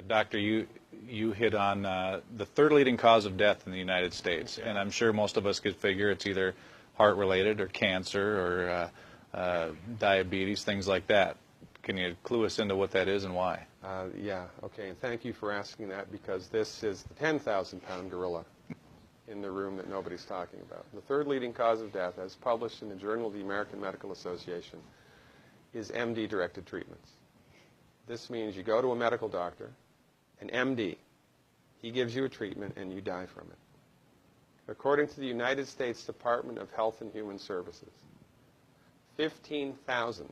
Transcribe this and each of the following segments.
Doctor, you hit on the third leading cause of death in the United States, and I'm sure most of us could figure it's either heart-related or cancer or diabetes, things like that. Can you clue us into what that is and why? Yeah, okay, and thank you for asking that, because this is the 10,000-pound gorilla in the room that nobody's talking about. The third leading cause of death, as published in the Journal of the American Medical Association, is MD-directed treatments. This means you go to a medical doctor, an MD. He gives you a treatment and you die from it. According to the United States Department of Health and Human Services, 15,000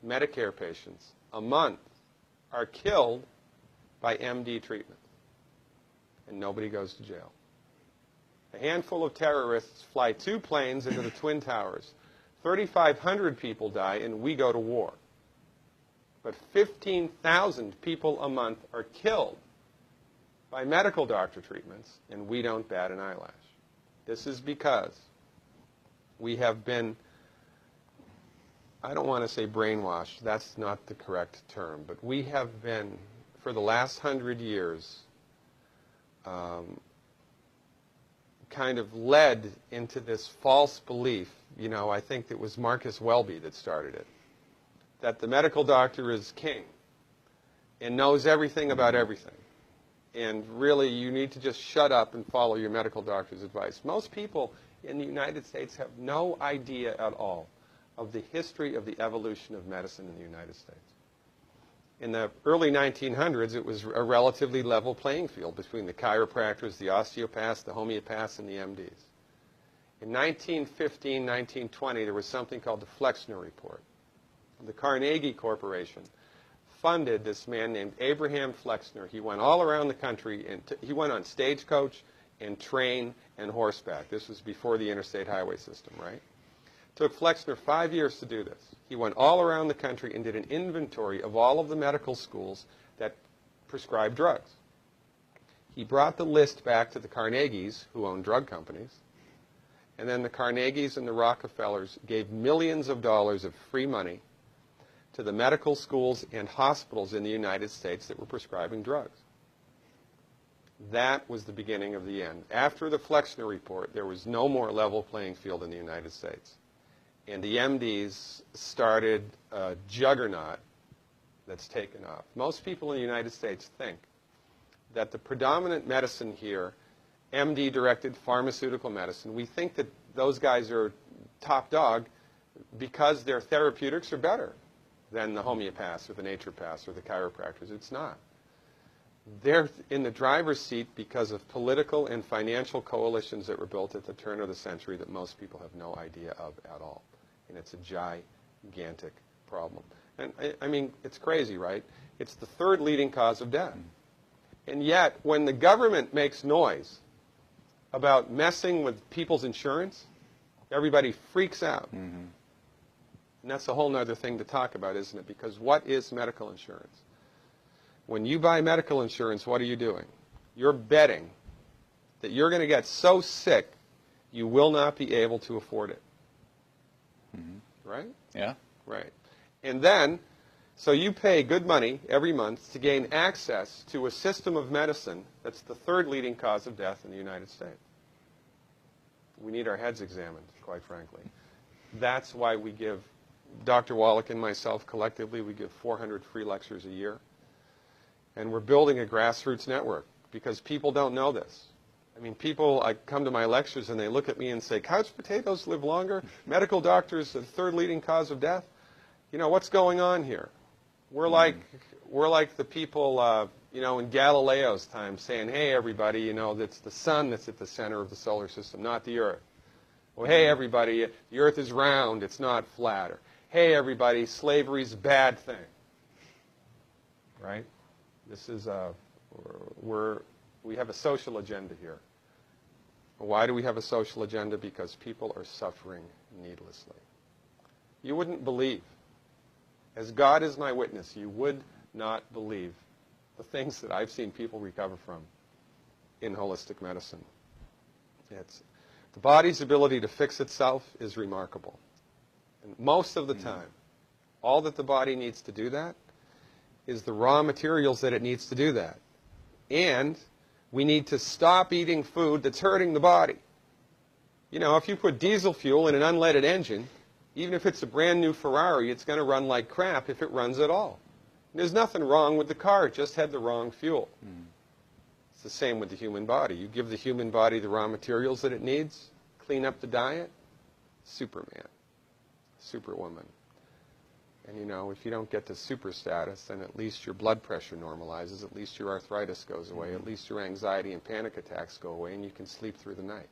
Medicare patients a month are killed by MD treatment, and nobody goes to jail. A handful of terrorists fly 2 planes into the Twin Towers. 3,500 people die, and we go to war. But 15,000 people a month are killed by medical doctor treatments, and we don't bat an eyelash. This is because we have been, I don't want to say brainwashed, that's not the correct term, but we have been, for the last 100 years, kind of led into this false belief. You know, I think it was Marcus Welby that started it, that the medical doctor is king and knows everything about everything. And really, you need to just shut up and follow your medical doctor's advice. Most people in the United States have no idea at all of the history of the evolution of medicine in the United States. In the early 1900s, it was a relatively level playing field between the chiropractors, the osteopaths, the homeopaths, and the MDs. In 1915, 1920, there was something called the Flexner Report. The Carnegie Corporation funded this man named Abraham Flexner. He went all around the country, and he went on stagecoach and train and horseback. This was before the interstate highway system, right? It took Flexner 5 years to do this. He went all around the country and did an inventory of all of the medical schools that prescribed drugs. He brought the list back to the Carnegies, who own drug companies, and then the Carnegies and the Rockefellers gave millions of dollars of free money to the medical schools and hospitals in the United States that were prescribing drugs. That was the beginning of the end. After the Flexner Report, there was no more level playing field in the United States. And the MDs started a juggernaut that's taken off. Most people in the United States think that the predominant medicine here, MD-directed pharmaceutical medicine, we think that those guys are top dog because their therapeutics are better than the homeopaths or the naturopaths or the chiropractors. It's not. They're in the driver's seat because of political and financial coalitions that were built at the turn of the century that most people have no idea of at all. And it's a gigantic problem. And I mean, it's crazy, right? It's the third leading cause of death. And yet, when the government makes noise about messing with people's insurance, everybody freaks out. Mm-hmm. And that's a whole other thing to talk about, isn't it? Because what is medical insurance? When you buy medical insurance, what are you doing? You're betting that you're going to get so sick you will not be able to afford it. Mm-hmm. Right? Yeah. Right. And then, so you pay good money every month to gain access to a system of medicine that's the third leading cause of death in the United States. We need our heads examined, quite frankly. That's why we give, Dr. Wallach and myself collectively, we give 400 free lectures a year. And we're building a grassroots network because people don't know this. I mean, people, I come to my lectures and they look at me and say, couch potatoes live longer? Medical doctors, the third leading cause of death? You know, what's going on here? We're like the people, you know, in Galileo's time saying, hey, everybody, you know, it's the sun that's at the center of the solar system, not the Earth. Well, hey, everybody, the Earth is round, it's not flat. Or, hey, everybody, slavery's a bad thing. Right? This is we have a social agenda here. Why do we have a social agenda? Because people are suffering needlessly. You wouldn't believe, as God is my witness, you would not believe the things that I've seen people recover from in holistic medicine. The body's ability to fix itself is remarkable. And most of the time, all that the body needs to do that is the raw materials that it needs to do that. And we need to stop eating food that's hurting the body. You know, if you put diesel fuel in an unleaded engine, even if it's a brand new Ferrari, it's going to run like crap if it runs at all. There's nothing wrong with the car, it just had the wrong fuel. It's the same with the human body. You give the human body the raw materials that it needs, clean up the diet, Superman, Superwoman. And you know, if you don't get to super status, then at least your blood pressure normalizes, at least your arthritis goes away, at least your anxiety and panic attacks go away, and you can sleep through the night.